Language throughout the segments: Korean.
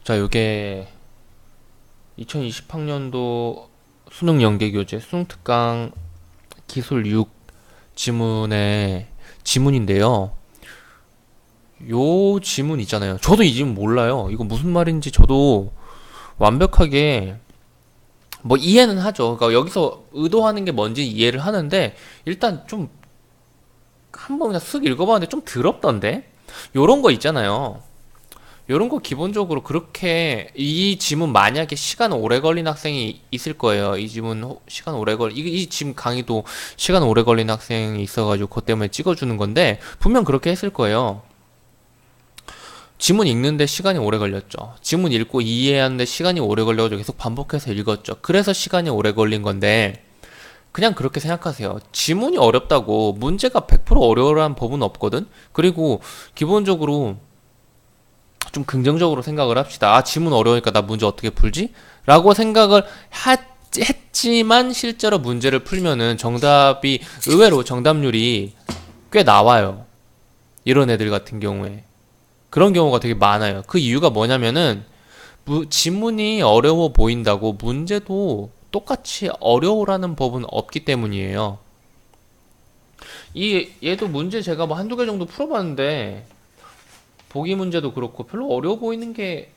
자, 요게 2020학년도 수능 연계교재 수능 특강 기술 6 지문의 지문인데요. 요 지문 있잖아요. 저도 이 지문 몰라요. 이거 무슨 말인지 저도 완벽하게 뭐 이해는 하죠. 그러니까 여기서 의도하는 게 뭔지 이해를 하는데 일단 좀 한번 그냥 쓱 읽어봤는데 좀 더럽던데? 요런 거 있잖아요. 요런 거 기본적으로 그렇게 이 지문 만약에 시간 오래 걸린 학생이 있을 거예요. 이 지문 시간 오래 이 지금 강의도 시간 오래 걸린 학생이 있어가지고 그것 때문에 찍어주는 건데 분명 그렇게 했을 거예요. 지문 읽는데 시간이 오래 걸렸죠. 지문 읽고 이해하는데 시간이 오래 걸려가지고 계속 반복해서 읽었죠. 그래서 시간이 오래 걸린 건데 그냥 그렇게 생각하세요. 지문이 어렵다고 문제가 100% 어려우라는 법은 없거든. 그리고 기본적으로 좀 긍정적으로 생각을 합시다. 아, 지문 어려우니까 나 문제 어떻게 풀지? 라고 생각을 했지만 실제로 문제를 풀면은 정답이 의외로 정답률이 꽤 나와요. 이런 애들 같은 경우에. 그런 경우가 되게 많아요. 그 이유가 뭐냐면은 지문이 어려워 보인다고 문제도 똑같이 어려우라는 법은 없기 때문이에요. 얘도 문제 제가 뭐 한두 개 정도 풀어봤는데 보기 문제도 그렇고 별로 어려워 보이는 게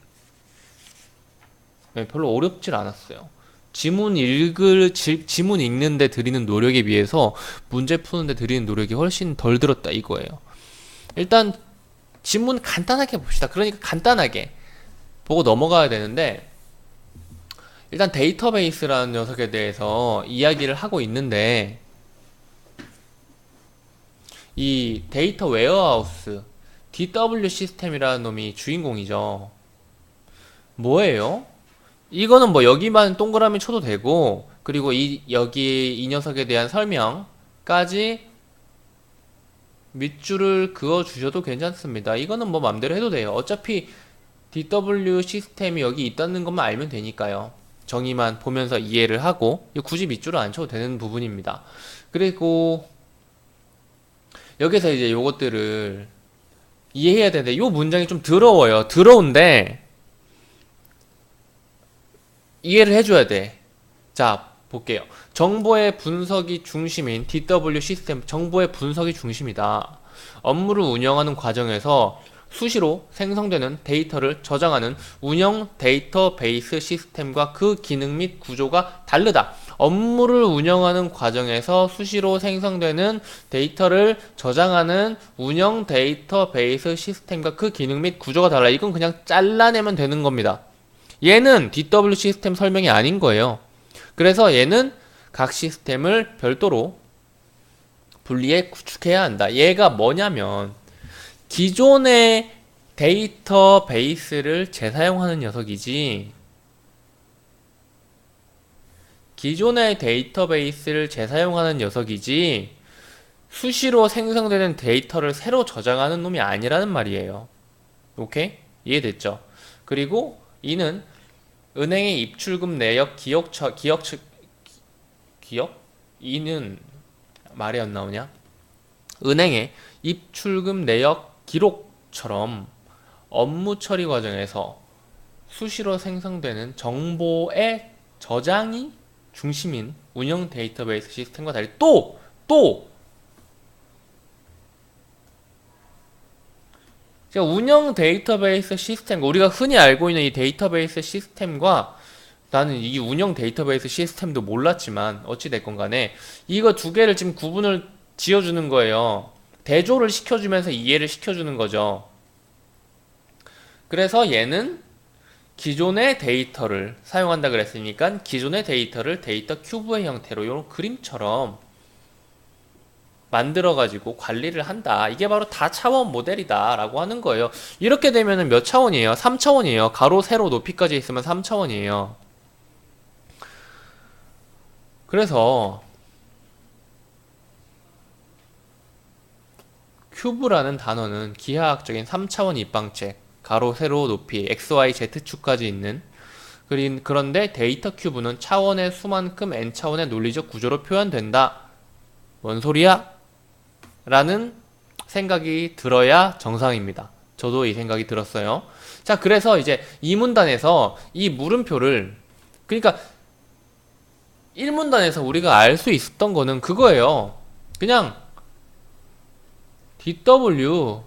별로 어렵질 않았어요. 지문 읽는데 들이는 노력에 비해서 문제 푸는데 들이는 노력이 훨씬 덜 들었다 이거예요. 일단 지문 간단하게 봅시다. 그러니까 간단하게 보고 넘어가야 되는데 일단 데이터베이스라는 녀석에 대해서 이야기를 하고 있는데 이 데이터 웨어하우스 DW 시스템이라는 놈이 주인공이죠. 뭐예요? 이거는 뭐 여기만 동그라미 쳐도 되고 그리고 여기 이 녀석에 대한 설명까지 밑줄을 그어 주셔도 괜찮습니다. 이거는 뭐 맘대로 해도 돼요. 어차피 DW 시스템이 여기 있다는 것만 알면 되니까요. 정의만 보면서 이해를 하고 굳이 밑줄을 안 쳐도 되는 부분입니다. 그리고 여기서 이제 요것들을 이해해야 되는데 요 문장이 좀 더러워요. 더러운데 이해를 해줘야 돼. 자, 볼게요. 정보의 분석이 중심인 DW 시스템, 정보의 분석이 중심이다. 업무를 운영하는 과정에서 수시로 생성되는 데이터를 저장하는 운영 데이터베이스 시스템과 그 기능 및 구조가 다르다. 업무를 운영하는 과정에서 수시로 생성되는 데이터를 저장하는 운영 데이터베이스 시스템과 그 기능 및 구조가 달라. 이건 그냥 잘라내면 되는 겁니다. 얘는 DW 시스템 설명이 아닌 거예요. 그래서 얘는 각 시스템을 별도로 분리해 구축해야 한다. 얘가 뭐냐면 기존의 데이터베이스를 재사용하는 녀석이지 기존의 데이터베이스를 재사용하는 녀석이지 수시로 생성되는 데이터를 새로 저장하는 놈이 아니라는 말이에요. 오케이? 이해됐죠? 그리고 이는 은행의 입출금 내역 기억? 이는 말이 안 나오냐? 은행의 입출금 내역 기록처럼 업무 처리 과정에서 수시로 생성되는 정보의 저장이 중심인 운영 데이터베이스 시스템과 달리 제가 운영 데이터베이스 시스템, 우리가 흔히 알고 있는 이 데이터베이스 시스템과 나는 이 운영 데이터베이스 시스템도 몰랐지만 어찌됐건 간에 이거 두 개를 지금 구분을 지어주는 거예요. 대조를 시켜주면서 이해를 시켜주는 거죠. 그래서 얘는 기존의 데이터를 사용한다 그랬으니까 기존의 데이터를 데이터 큐브의 형태로 이런 그림처럼 만들어가지고 관리를 한다. 이게 바로 다차원 모델이다 라고 하는 거예요. 이렇게 되면은 몇 차원이에요? 3차원이에요. 가로, 세로, 높이까지 있으면 3차원이에요. 그래서 큐브라는 단어는 기하학적인 3차원 입방책, 가로, 세로, 높이, XY, Z축까지 있는 그런데 데이터 큐브는 차원의 수만큼 n차원의 논리적 구조로 표현된다. 뭔 소리야? 라는 생각이 들어야 정상입니다. 저도 이 생각이 들었어요. 자, 그래서 이제 이 문단에서 이 물음표를, 그러니까 1문단에서 우리가 알 수 있었던 거는 그거예요. 그냥 DW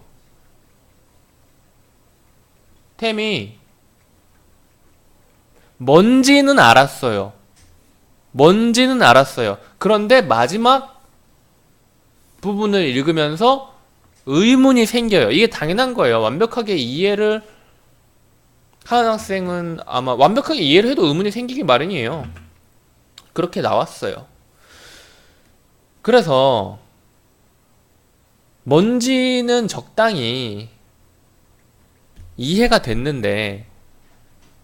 템이 뭔지는 알았어요. 뭔지는 알았어요. 그런데 마지막 부분을 읽으면서 의문이 생겨요. 이게 당연한 거예요. 완벽하게 이해를 하는 학생은 아마 완벽하게 이해를 해도 의문이 생기기 마련이에요. 그렇게 나왔어요. 그래서 뭔지는 적당히 이해가 됐는데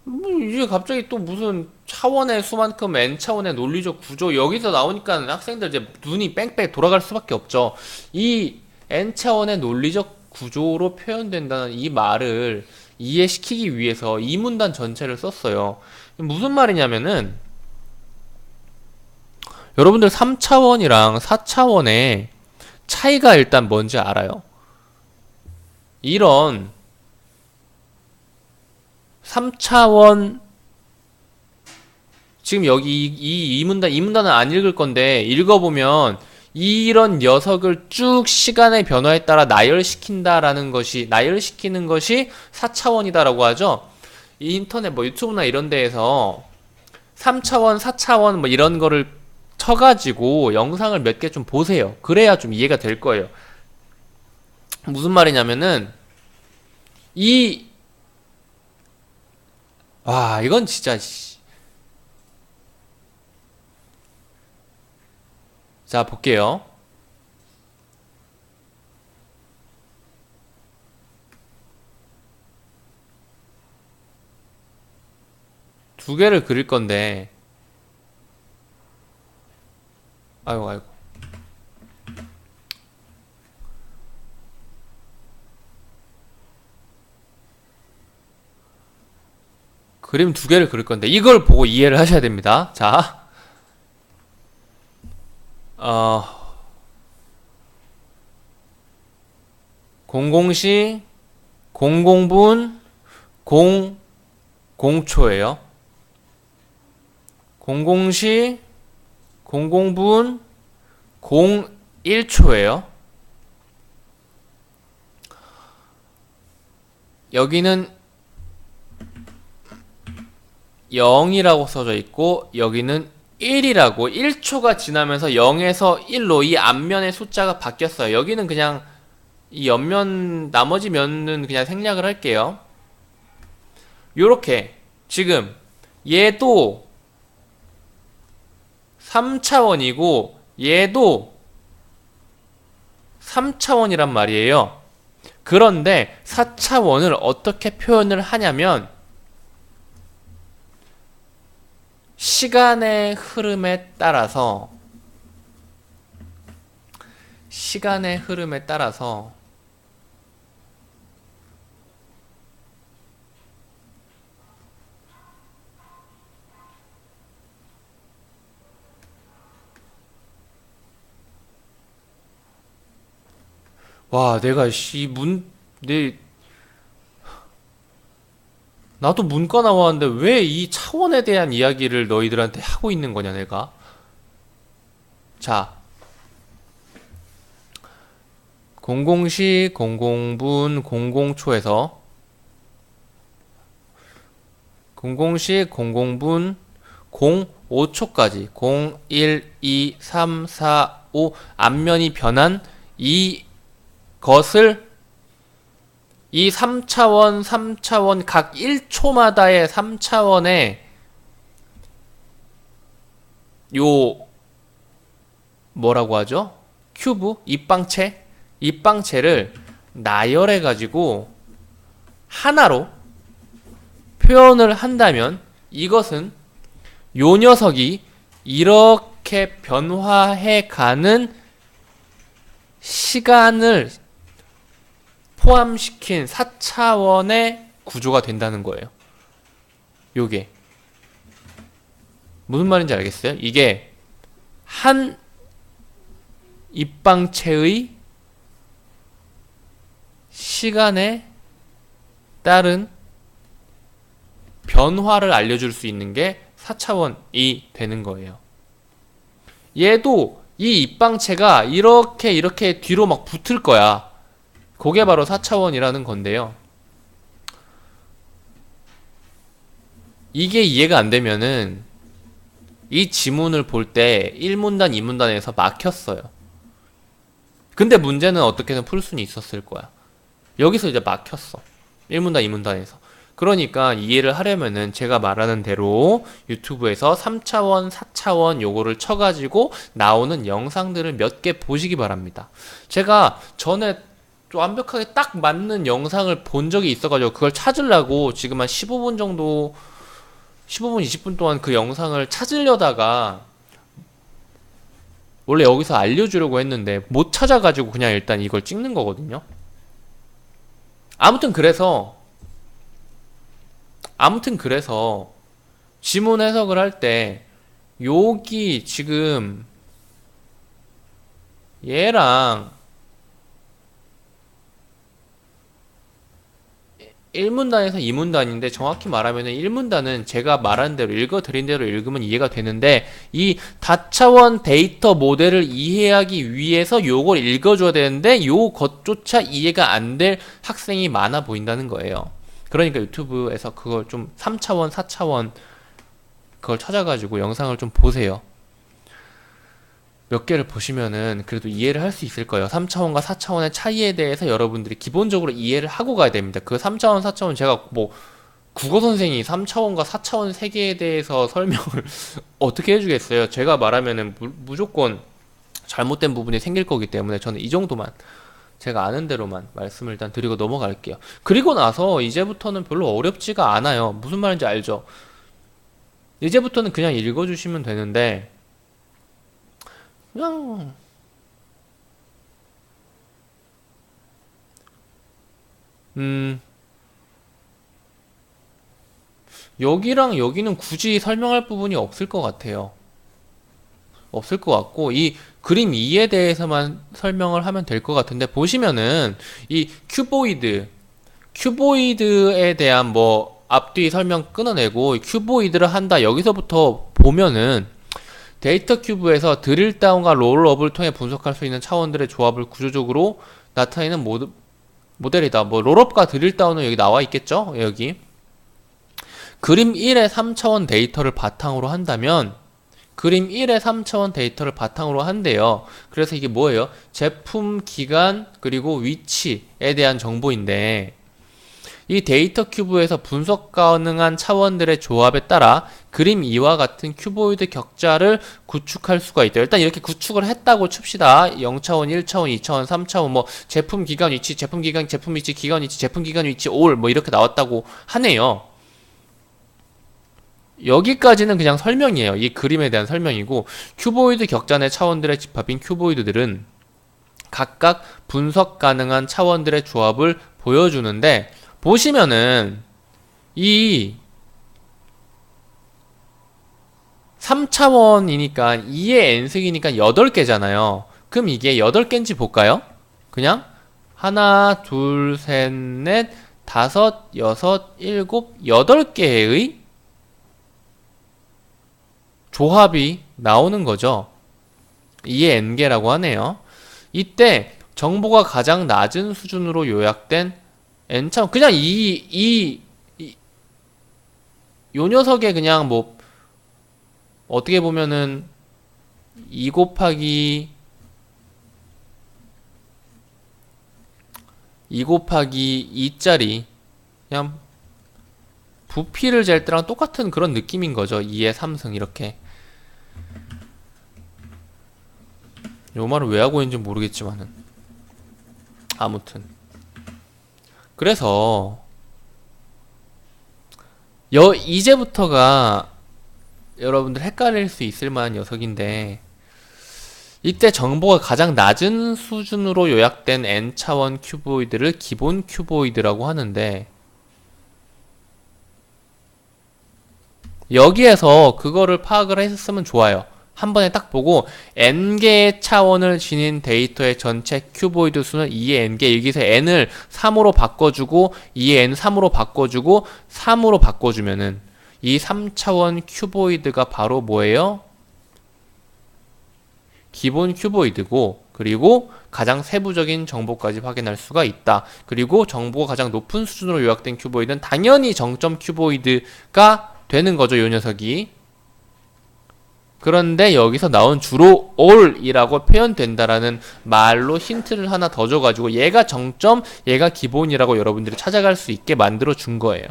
뭐 이제 갑자기 또 무슨 차원의 수만큼 n차원의 논리적 구조 여기서 나오니까 학생들 이제 눈이 뺑뺑 돌아갈 수밖에 없죠. 이 n차원의 논리적 구조로 표현된다는 이 말을 이해시키기 위해서 이 문단 전체를 썼어요. 무슨 말이냐면은 여러분들 3차원이랑 4차원의 차이가 일단 뭔지 알아요? 이런 3차원 지금 여기 이 문단은 안 읽을 건데 읽어보면 이런 녀석을 쭉 시간의 변화에 따라 나열시키는 것이 4차원이다라고 하죠. 이 인터넷 뭐 유튜브나 이런 데에서 3차원, 4차원 뭐 이런 거를 쳐가지고 영상을 몇 개 좀 보세요. 그래야 좀 이해가 될 거예요. 무슨 말이냐면은 이건 진짜 자 볼게요. 두 개를 그릴 건데 아이고 그림 두 개를 그릴 건데 이걸 보고 이해를 하셔야 됩니다. 자, 공공시, 공공분, 공초예요. 공공시, 공공분, 01초예요. 여기는 0이라고 써져 있고 여기는 1이라고 1초가 지나면서 0에서 1로 이 앞면의 숫자가 바뀌었어요. 여기는 그냥 이 옆면 나머지 면은 그냥 생략을 할게요. 요렇게 지금 얘도 3차원이고 얘도 3차원이란 말이에요. 그런데 4차원을 어떻게 표현을 하냐면 시간의 흐름에 따라서 내가 나도 문과 나왔는데 왜 이 차원에 대한 이야기를 너희들한테 하고 있는 거냐 내가. 자, 공공시, 공공분, 공공초에서 공공시, 공공분, 05초까지 0, 1, 2, 3, 4, 5 앞면이 변한 이것을 이 3차원 각 1초마다의 3차원의 뭐라고 하죠? 큐브? 입방체를 나열해가지고 하나로 표현을 한다면 이것은 요 녀석이 이렇게 변화해가는 시간을 포함시킨 4차원의 구조가 된다는 거예요. 요게 무슨 말인지 알겠어요? 이게 한 입방체의 시간의 따른 변화를 알려줄 수 있는 게 4차원이 되는 거예요. 얘도 이 입방체가 이렇게 뒤로 막 붙을 거야. 그게 바로 4차원이라는 건데요. 이게 이해가 안 되면은 이 지문을 볼 때 1문단, 2문단에서 막혔어요. 근데 문제는 어떻게든 풀 수는 있었을 거야. 여기서 이제 막혔어. 1문단, 2문단에서. 그러니까 이해를 하려면은 제가 말하는 대로 유튜브에서 3차원, 4차원 요거를 쳐가지고 나오는 영상들을 몇 개 보시기 바랍니다. 제가 전에 좀 완벽하게 딱 맞는 영상을 본 적이 있어가지고 그걸 찾으려고 지금 한 15분 정도 15분, 20분 동안 그 영상을 찾으려다가 원래 여기서 알려주려고 했는데 못 찾아가지고 그냥 일단 이걸 찍는 거거든요. 아무튼 그래서 지문 해석을 할 때 여기 지금 얘랑 1문단에서 2문단인데 정확히 말하면 1문단은 제가 말한 대로 읽어드린 대로 읽으면 이해가 되는데 이 다차원 데이터 모델을 이해하기 위해서 요걸 읽어줘야 되는데 요것조차 이해가 안 될 학생이 많아 보인다는 거예요. 그러니까 유튜브에서 그걸 좀 3차원, 4차원 그걸 찾아가지고 영상을 좀 보세요. 몇 개를 보시면은 그래도 이해를 할 수 있을 거예요. 3차원과 4차원의 차이에 대해서 여러분들이 기본적으로 이해를 하고 가야 됩니다. 그 3차원, 4차원 제가 뭐 국어 선생이 3차원과 4차원 세계에 대해서 설명을 어떻게 해주겠어요? 제가 말하면은 무조건 잘못된 부분이 생길 거기 때문에 저는 이 정도만 제가 아는 대로만 말씀을 일단 드리고 넘어갈게요. 그리고 나서 이제부터는 별로 어렵지가 않아요. 무슨 말인지 알죠? 이제부터는 그냥 읽어주시면 되는데 그냥 여기랑 여기는 굳이 설명할 부분이 없을 것 같아요. 없을 것 같고 이 그림 2에 대해서만 설명을 하면 될 것 같은데 보시면은 이 큐보이드에 대한 뭐 앞뒤 설명 끊어내고 큐보이드를 한다 여기서부터 보면은 데이터 큐브에서 드릴 다운과 롤업을 통해 분석할 수 있는 차원들의 조합을 구조적으로 나타내는 모델이다. 뭐 롤업과 드릴 다운은 여기 나와 있겠죠? 여기 그림 1의 3차원 데이터를 바탕으로 한다면 그림 1의 3차원 데이터를 바탕으로 한대요. 그래서 이게 뭐예요? 제품, 기간, 그리고 위치에 대한 정보인데 이 데이터 큐브에서 분석 가능한 차원들의 조합에 따라 그림 2와 같은 큐보이드 격자를 구축할 수가 있다. 일단 이렇게 구축을 했다고 칩시다. 0차원, 1차원, 2차원, 3차원, 뭐 제품 기간 위치, 제품 기간, 제품 위치, 기간 위치, 제품 기간 위치, 올 뭐 이렇게 나왔다고 하네요. 여기까지는 그냥 설명이에요. 이 그림에 대한 설명이고 큐보이드 격자 내 차원들의 집합인 큐보이드들은 각각 분석 가능한 차원들의 조합을 보여주는데 보시면은 이 3차원이니까 2의 n승이니까 8개잖아요. 그럼 이게 8개인지 볼까요? 그냥 하나, 둘, 셋, 넷, 다섯, 여섯, 일곱, 8개의 조합이 나오는 거죠. 2의 n개라고 하네요. 이때 정보가 가장 낮은 수준으로 요약된 n차원 그냥 요 녀석에 그냥 뭐 어떻게 보면은 2 곱하기 2짜리 그냥 부피를 잴 때랑 똑같은 그런 느낌인 거죠. 2의 3승 이렇게. 요 말을 왜 하고 있는지 모르겠지만은 아무튼 그래서 이제부터가 여러분들 헷갈릴 수 있을 만한 녀석인데 이때 정보가 가장 낮은 수준으로 요약된 n차원 큐보이드를 기본 큐보이드라고 하는데 여기에서 그거를 파악을 했으면 좋아요. 한 번에 딱 보고 n개의 차원을 지닌 데이터의 전체 큐보이드 수는 2의 n개, 여기서 n을 3으로 바꿔주고 2의 n 3으로 바꿔주고 3으로 바꿔주면은 이 3차원 큐보이드가 바로 뭐예요? 기본 큐보이드고, 그리고 가장 세부적인 정보까지 확인할 수가 있다. 그리고 정보가 가장 높은 수준으로 요약된 큐보이드는 당연히 정점 큐보이드가 되는 거죠, 요 녀석이. 그런데 여기서 나온 주로 all이라고 표현된다라는 말로 힌트를 하나 더 줘가지고 얘가 정점, 얘가 기본이라고 여러분들이 찾아갈 수 있게 만들어 준 거예요.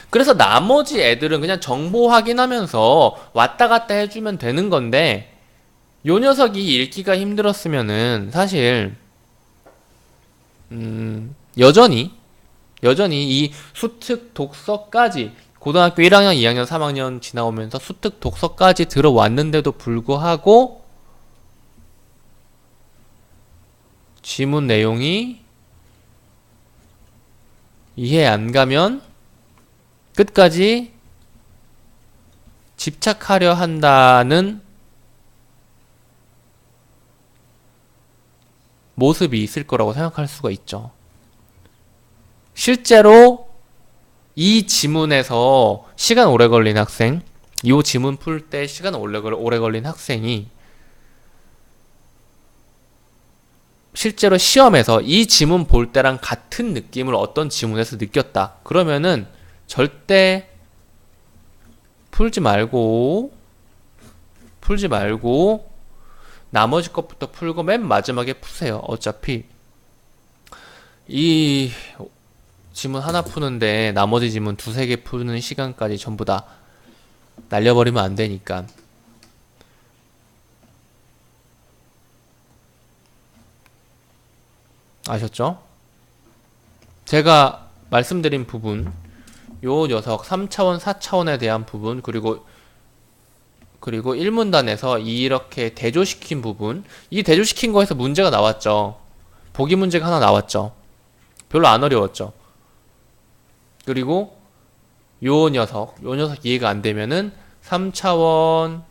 그래서 나머지 애들은 그냥 정보 확인하면서 왔다 갔다 해주면 되는 건데, 요 녀석이 읽기가 힘들었으면은 사실 여전히 이 수특 독서까지 고등학교 1학년, 2학년, 3학년 지나오면서 수특 독서까지 들어왔는데도 불구하고 지문 내용이 이해 안 가면 끝까지 집착하려 한다는 모습이 있을 거라고 생각할 수가 있죠. 실제로 이 지문에서 시간 오래 걸린 학생, 이 지문 풀 때 시간 오래 걸린 학생이 실제로 시험에서 이 지문 볼 때랑 같은 느낌을 어떤 지문에서 느꼈다. 그러면은 절대 풀지 말고 나머지 것부터 풀고 맨 마지막에 푸세요. 어차피 이 지문 하나 푸는데 나머지 지문 두세 개 푸는 시간까지 전부 다 날려버리면 안 되니까. 아셨죠? 제가 말씀드린 부분, 요 녀석 3차원, 4차원에 대한 부분, 그리고 1문단에서 이렇게 대조시킨 부분, 이 대조시킨 거에서 문제가 나왔죠. 보기 문제가 하나 나왔죠. 별로 안 어려웠죠. 그리고 요 녀석 이해가 안 되면은 3차원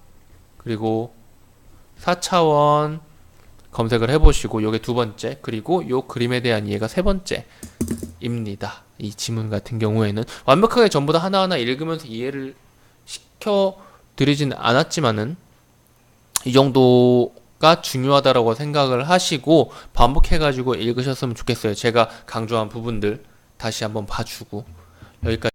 그리고 4차원 검색을 해보시고, 요게 두 번째, 그리고 요 그림에 대한 이해가 세 번째입니다. 이 지문 같은 경우에는 완벽하게 전부 다 하나하나 읽으면서 이해를 시켜드리진 않았지만은 이 정도가 중요하다라고 생각을 하시고 반복해가지고 읽으셨으면 좋겠어요. 제가 강조한 부분들 다시 한번 봐주고. 여기까지.